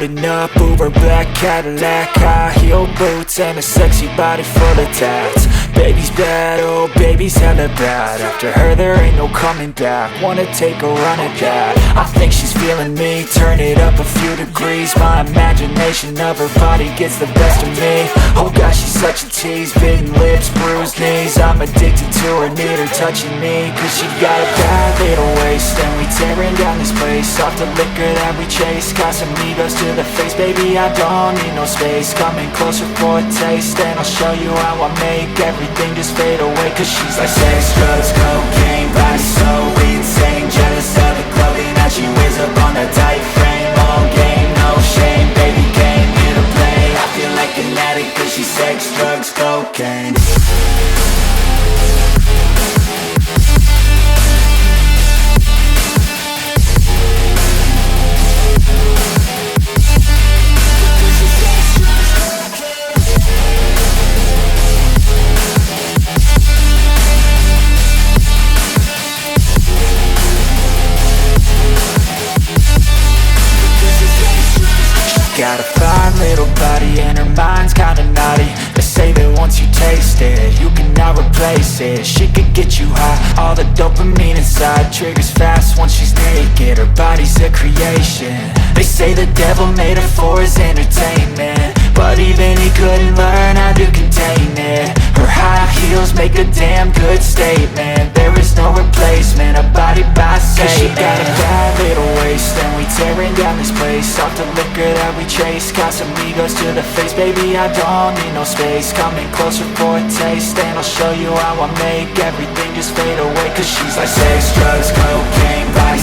Loading up Uber black Cadillac, high heel boots and a sexy body full of tats. Baby's bad, oh baby's hella bad. After her there ain't no coming back. Wanna take a run at that. I think she's feeling me, turn it up a few degrees. My imagination of her body gets the best of me. Oh gosh, she's such a tease, bitten lips, bruised knees. I'm addicted to her, need her touching me. Cause she got a bad little waist, and we tearing down this place. Off the liquor that we chase, Casamigos to the face. Baby, I don't need no space. Coming closer for a taste, and I'll show you how I make everything just fade away. Cause she's like sex, drugs, cocaine, body so insane. Jealous of the clothing that she wears up on a tight frame. All game, no shame, baby came here to play. I feel like an addict cause she's sex, drugs, cocaine. Got a fine little body and her mind's kinda naughty. They say that once you taste it, you cannot replace it. She could get you high, all the dopamine inside triggers fast once she's naked. Her body's a creation. They say the devil made her for his entertainment, but even he couldn't learn how to contain it. Her high heels make a damn good statement. There is no replacement, a body by Satan. She got a bad little waist, and we tearing down this place. Off the liquor that we chase, Casamigos to the face. Baby, I don't need no space. Coming closer for a taste, and I'll show you how I make everything just fade away. Cause she's like sex, drugs, cocaine, body